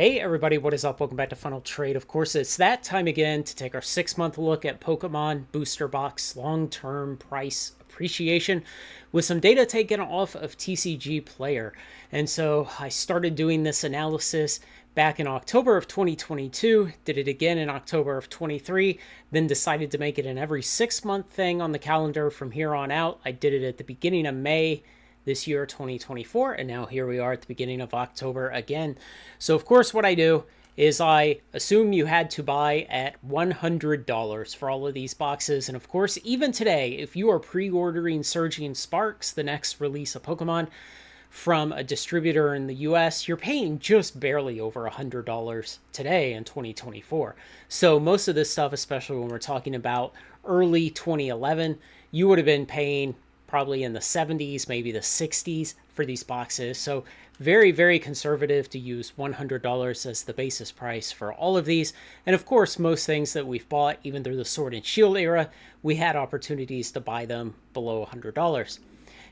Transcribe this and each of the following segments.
Hey everybody, what is up? Welcome back to Funnel Trade. Of course, it's that time again to take our 6-month look at Pokemon Booster Box long-term price appreciation with some data taken off of TCG Player. And so I started doing this analysis back in October of 2022, did it again in October of 23, then decided to make it an every 6-month thing on the calendar from here on out. I did it at the beginning of May this year, 2024, and now here we are at the beginning of October again. So of course what I do is I assume you had to buy at $100 for all of these boxes. And of course, even today, if you are pre-ordering Surging Sparks, the next release of Pokemon from a distributor in the US, you're paying just barely over $100 today in 2024. So most of this stuff, especially when we're talking about early 2011, you would have been paying probably in the 70s, maybe the 60s for these boxes. So very, very conservative to use $100 as the basis price for all of these. And of course, most things that we've bought, even through the Sword and Shield era, we had opportunities to buy them below $100.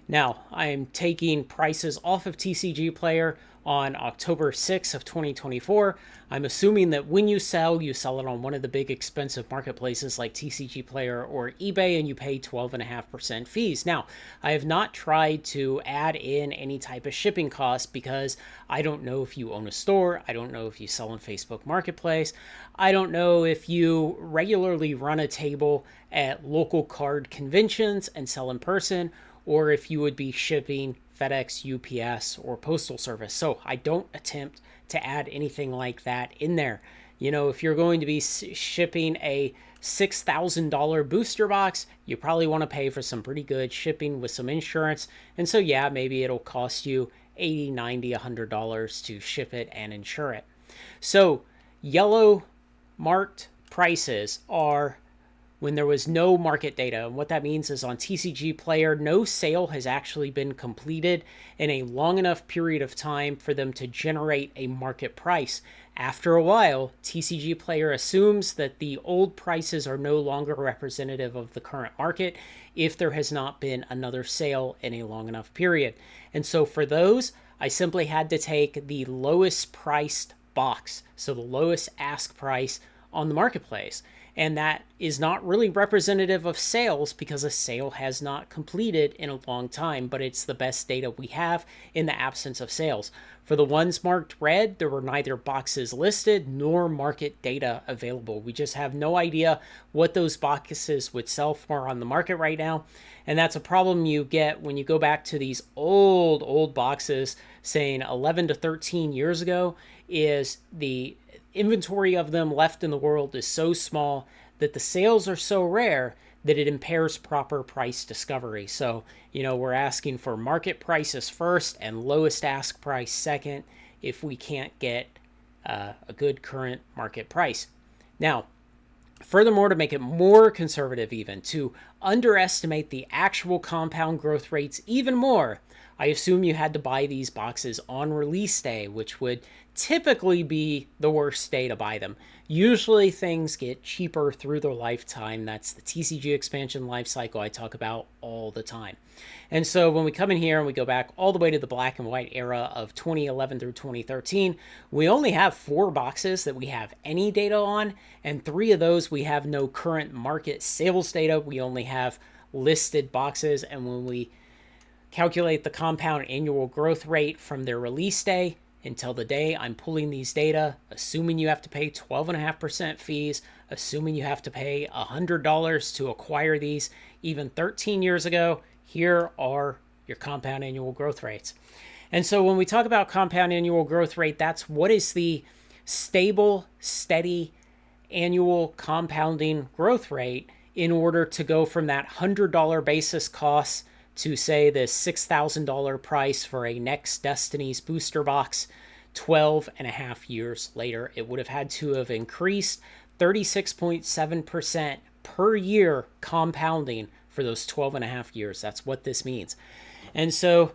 Now, I am taking prices off of TCG Player on October 6th of 2024. I'm assuming that when you sell it on one of the big expensive marketplaces like TCG Player or eBay, and you pay 12.5% fees. Now, I have not tried to add in any type of shipping cost because I don't know if you own a store. I don't know if you sell on Facebook Marketplace. I don't know if you regularly run a table at local card conventions and sell in person, or if you would be shipping FedEx, UPS, or Postal Service. So I don't attempt to add anything like that in there. You know, if you're going to be shipping a $6,000 booster box, you probably want to pay for some pretty good shipping with some insurance. And so, yeah, maybe it'll cost you $80, $90, $100 to ship it and insure it. So yellow marked prices are when there was no market data. And what that means is on TCG Player, no sale has actually been completed in a long enough period of time for them to generate a market price. After a while, TCG Player assumes that the old prices are no longer representative of the current market if there has not been another sale in a long enough period. And so for those, I simply had to take the lowest priced box, so the lowest ask price on the marketplace. And that is not really representative of sales because a sale has not completed in a long time, but it's the best data we have in the absence of sales. For the ones marked red, there were neither boxes listed nor market data available. We just have no idea what those boxes would sell for on the market right now. And that's a problem you get when you go back to these old boxes saying 11 to 13 years ago, is the inventory of them left in the world is so small that the sales are so rare that it impairs proper price discovery. So, you know, we're asking for market prices first and lowest ask price second if we can't get a good current market price. Now, furthermore, to make it more conservative, even to underestimate the actual compound growth rates even more, I assume you had to buy these boxes on release day, which would typically be the worst day to buy them. Usually things get cheaper through their lifetime. That's the TCG expansion life cycle I talk about all the time. And so when we come in here and we go back all the way to the black and white era of 2011 through 2013, we only have 4 boxes that we have any data on, and 3 of those we have no current market sales data. We only have listed boxes, and when we calculate the compound annual growth rate from their release day until the day I'm pulling these data, assuming you have to pay 12.5% fees, assuming you have to pay $100 to acquire these even 13 years ago, here are your compound annual growth rates. And so when we talk about compound annual growth rate, that's what is the stable, steady annual compounding growth rate in order to go from that $100 basis cost to, say, the $6,000 price for a Next Destinies booster box 12 and a half years later. It would have had to have increased 36.7% per year compounding for those 12 and a half years. That's what this means. And so,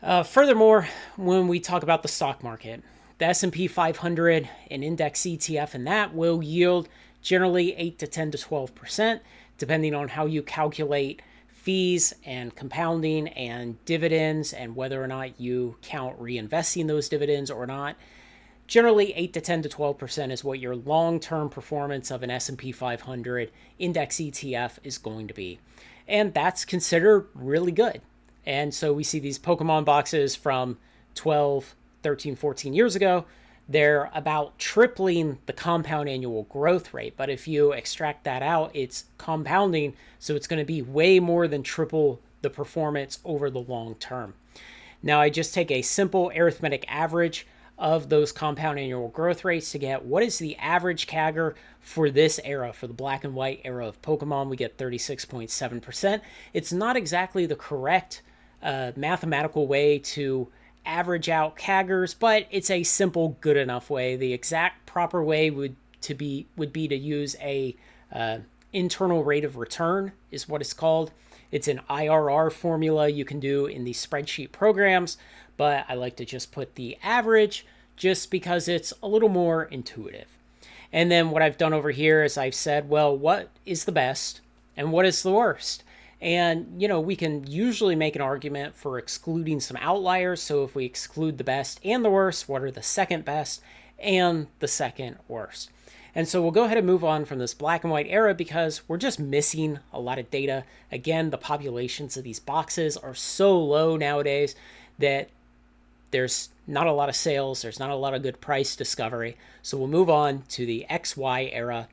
furthermore, when we talk about the stock market, the S&P 500, an index ETF, and that will yield generally 8 to 10 to 12%, depending on how you calculate fees and compounding and dividends and whether or not you count reinvesting those dividends or not. generally 8 to 10 to 12% is what your long-term performance of an S&P 500 index ETF is going to be. And that's considered really good. And so we see these Pokemon boxes from 12, 13, 14 years ago. They're about tripling the compound annual growth rate. But if you extract that out, it's compounding. So it's going to be way more than triple the performance over the long term. Now, I just take a simple arithmetic average of those compound annual growth rates to get what is the average CAGR for this era, for the black and white era of Pokemon. We get 36.7%. It's not exactly the correct mathematical way to average out CAGRs, but it's a simple, good enough way. The exact proper way would be to use a internal rate of return, is what it's called. It's an IRR formula you can do in these spreadsheet programs, but I like to just put the average just because it's a little more intuitive. And then what I've done over here is I've said, well, what is the best and what is the worst? And, we can usually make an argument for excluding some outliers. So if we exclude the best and the worst, what are the second best and the second worst? And so we'll go ahead and move on from this black and white era because we're just missing a lot of data. Again, the populations of these boxes are so low nowadays that there's not a lot of sales. There's not a lot of good price discovery. So we'll move on to the XY era,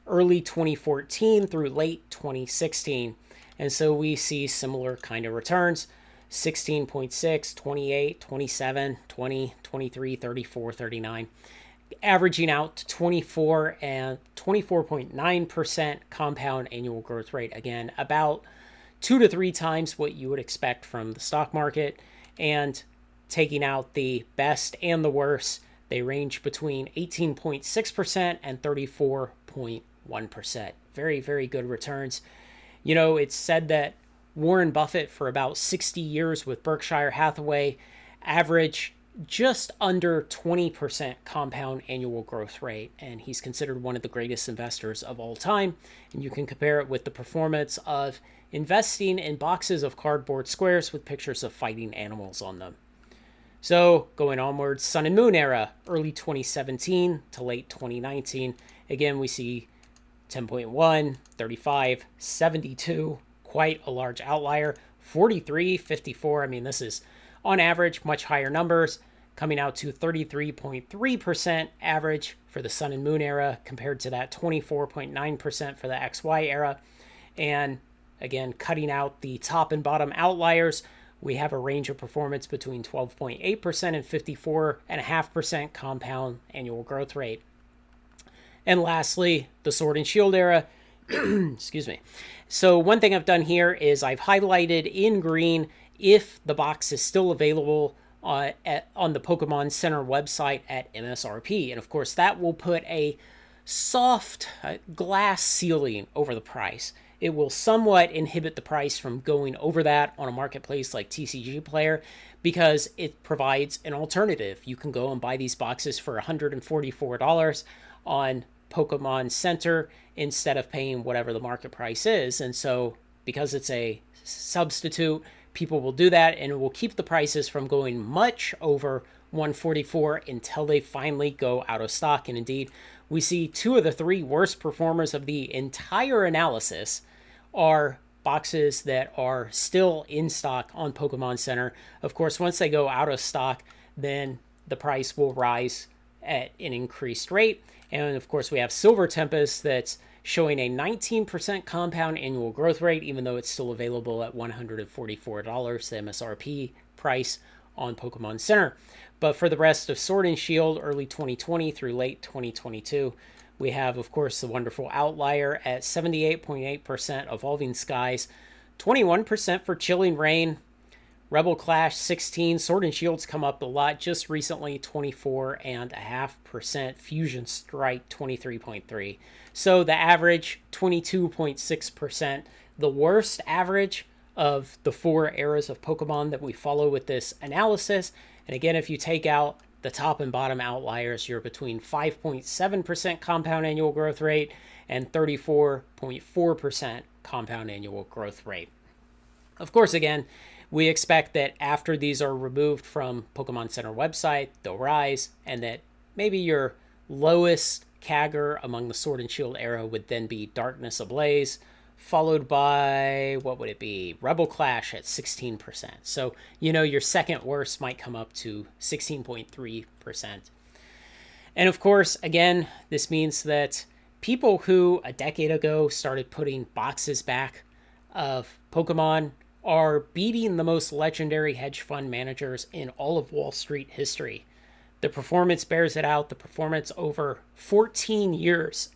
early 2014 through late 2016. And so we see similar kind of returns, 16.6, 28, 27, 20, 23, 34, 39. Averaging out to 24 and 24.9% compound annual growth rate. Again, about 2 to 3 times what you would expect from the stock market. And taking out the best and the worst, they range between 18.6% and 34.1%. Very, very good returns. It's said that Warren Buffett, for about 60 years with Berkshire Hathaway, averaged just under 20% compound annual growth rate, and he's considered one of the greatest investors of all time. And you can compare it with the performance of investing in boxes of cardboard squares with pictures of fighting animals on them. So going onwards, Sun and Moon era, early 2017 to late 2019. Again, we see 10.1, 35, 72, quite a large outlier, 43, 54. I mean, this is on average much higher numbers, coming out to 33.3% average for the Sun and Moon era compared to that 24.9% for the XY era. And again, cutting out the top and bottom outliers, we have a range of performance between 12.8% and 54.5% compound annual growth rate. And lastly, the Sword and Shield era. Excuse me. So one thing I've done here is I've highlighted in green if the box is still available on the Pokemon Center website at MSRP. And of course, that will put a soft glass ceiling over the price. It will somewhat inhibit the price from going over that on a marketplace like TCG Player because it provides an alternative. You can go and buy these boxes for $144 on Pokemon Center instead of paying whatever the market price is. And so because it's a substitute, people will do that, and it will keep the prices from going much over $144 until they finally go out of stock. And indeed, we see 2 of the 3 worst performers of the entire analysis are boxes that are still in stock on Pokemon Center. Of course, once they go out of stock, then the price will rise at an increased rate. And of course, we have Silver Tempest that's showing a 19% compound annual growth rate, even though it's still available at $144, the MSRP price on Pokemon Center. But for the rest of Sword and Shield, early 2020 through late 2022, we have, of course, the wonderful outlier at 78.8% Evolving Skies, 21% for Chilling Reign, Rebel Clash 16, Sword and Shield's come up a lot just recently, 24.5%, Fusion Strike 23.3%. So the average 22.6%, the worst average of the 4 eras of Pokemon that we follow with this analysis. And again, if you take out the top and bottom outliers, you're between 5.7% compound annual growth rate and 34.4% compound annual growth rate. Of course, again, we expect that after these are removed from Pokemon Center website, they'll rise, and that maybe your lowest CAGR among the Sword and Shield era would then be Darkness Ablaze, followed by, what would it be? Rebel Clash at 16%. So, your second worst might come up to 16.3%. And of course, again, this means that people who a decade ago started putting boxes back of Pokemon are beating the most legendary hedge fund managers in all of Wall Street history. The performance bears it out. The performance over 14 years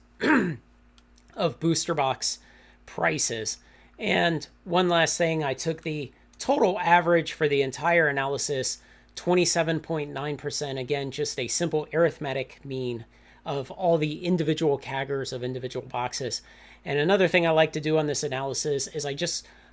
of booster box prices. And one last thing, I took the total average for the entire analysis, 27.9%. Again, just a simple arithmetic mean of all the individual CAGRs of individual boxes. And another thing I like to do on this analysis is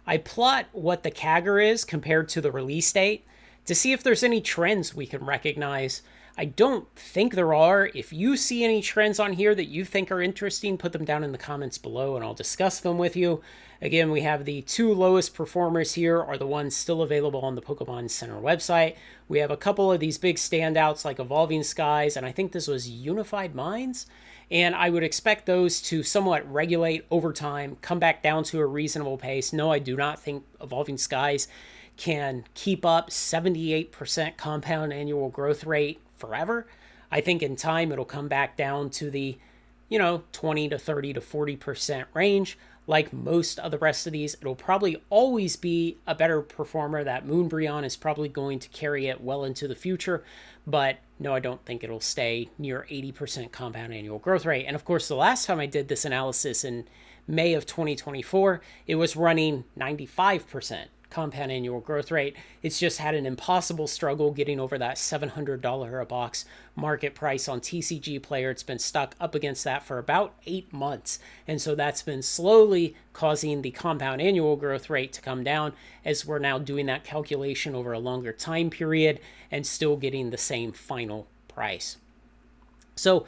I plot what the CAGR is compared to the release date to see if there's any trends we can recognize. I don't think there are. If you see any trends on here that you think are interesting, put them down in the comments below and I'll discuss them with you. Again, we have the two lowest performers here are the ones still available on the Pokemon Center website. We have a couple of these big standouts like Evolving Skies, and I think this was Unified Minds. And I would expect those to somewhat regulate over time, come back down to a reasonable pace. No, I do not think Evolving Skies can keep up 78% compound annual growth rate forever. I think in time it'll come back down to the 20 to 30 to 40% range. Like most of the rest of these, it'll probably always be a better performer. That Moonbreon is probably going to carry it well into the future, but no, I don't think it'll stay near 80% compound annual growth rate. And of course, the last time I did this analysis in May of 2024, it was running 95% compound annual growth rate. It's just had an impossible struggle getting over that $700 a box market price on TCG Player. It's been stuck up against that for about 8 months. And so that's been slowly causing the compound annual growth rate to come down as we're now doing that calculation over a longer time period and still getting the same final price. So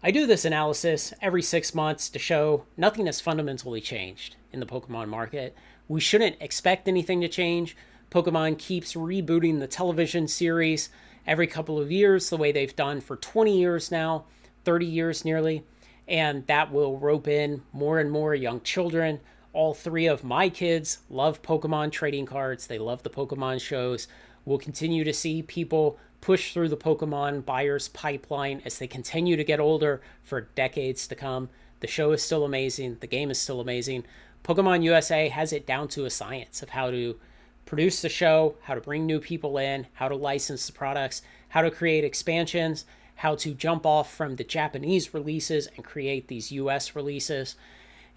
I do this analysis every 6 months to show nothing has fundamentally changed in the Pokemon market. We shouldn't expect anything to change. Pokemon keeps rebooting the television series every couple of years, the way they've done for 20 years now, 30 years nearly, and that will rope in more and more young children. All three of my kids love Pokemon trading cards. They love the Pokemon shows. We'll continue to see people push through the Pokemon buyers pipeline as they continue to get older for decades to come. The show is still amazing. The game is still amazing. Pokemon USA has it down to a science of how to produce the show, how to bring new people in, how to license the products, how to create expansions, how to jump off from the Japanese releases and create these US releases.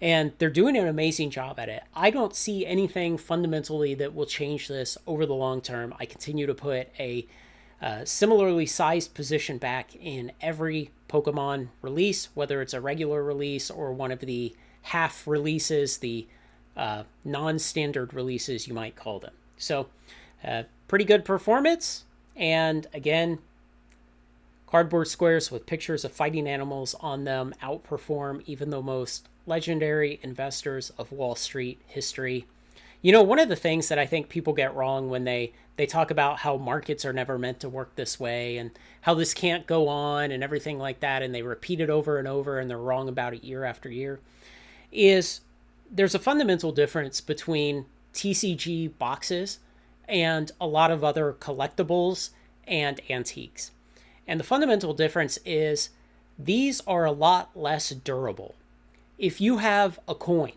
And they're doing an amazing job at it. I don't see anything fundamentally that will change this over the long term. I continue to put a similarly sized position back in every Pokemon release, whether it's a regular release or one of the half releases, the non-standard releases, you might call them. So pretty good performance. And again, cardboard squares with pictures of fighting animals on them outperform even the most legendary investors of Wall Street history. One of the things that I think people get wrong when they talk about how markets are never meant to work this way and how this can't go on and everything like that, and they repeat it over and over and they're wrong about it year after year, is there's a fundamental difference between TCG boxes and a lot of other collectibles and antiques. And the fundamental difference is these are a lot less durable. If you have a coin,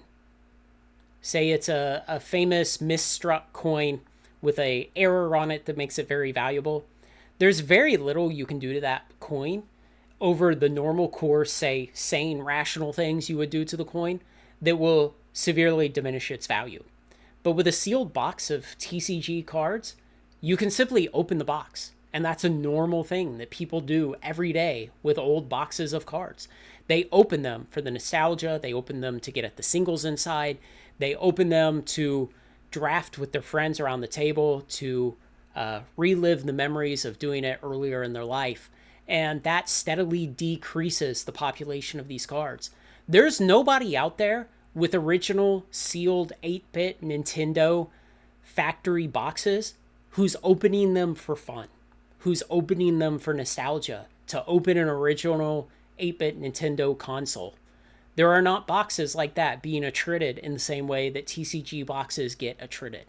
say it's a famous misstruck coin with an error on it that makes it very valuable, there's very little you can do to that coin over the normal course, say, sane, rational things you would do to the coin that will severely diminish its value. But with a sealed box of TCG cards, you can simply open the box. And that's a normal thing that people do every day with old boxes of cards. They open them for the nostalgia. They open them to get at the singles inside. They open them to draft with their friends around the table, to relive the memories of doing it earlier in their life. And that steadily decreases the population of these cards. There's nobody out there with original sealed 8-bit Nintendo factory boxes who's opening them for fun, who's opening them for nostalgia to open an original 8-bit Nintendo console. There are not boxes like that being attrited in the same way that TCG boxes get attrited.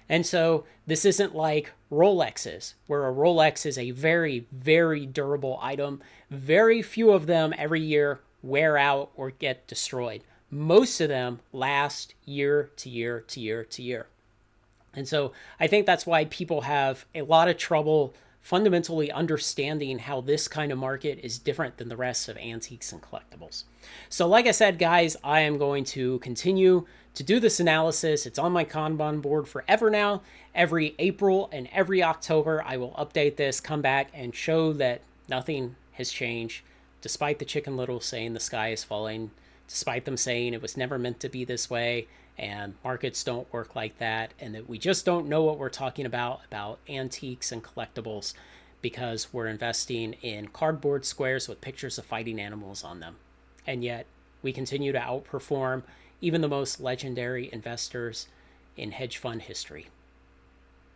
And so this isn't like Rolexes, where a Rolex is a very, very durable item. Very few of them every year wear out or get destroyed. Most of them last year to year to year to year. And so I think that's why people have a lot of trouble fundamentally understanding how this kind of market is different than the rest of antiques and collectibles. So like I said, guys, I am going to continue to do this analysis. It's on my Kanban board forever now. Every April and every October, I will update this, come back and show that nothing has changed, despite the Chicken Little saying the sky is falling, despite them saying it was never meant to be this way, and markets don't work like that, and that we just don't know what we're talking about antiques and collectibles because we're investing in cardboard squares with pictures of fighting animals on them. And yet we continue to outperform even the most legendary investors in hedge fund history.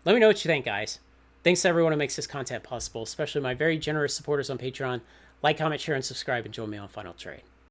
Let me know what you think, guys. Thanks to everyone who makes this content possible, especially my very generous supporters on Patreon. Like, comment, share, and subscribe, and join me on Final Trade.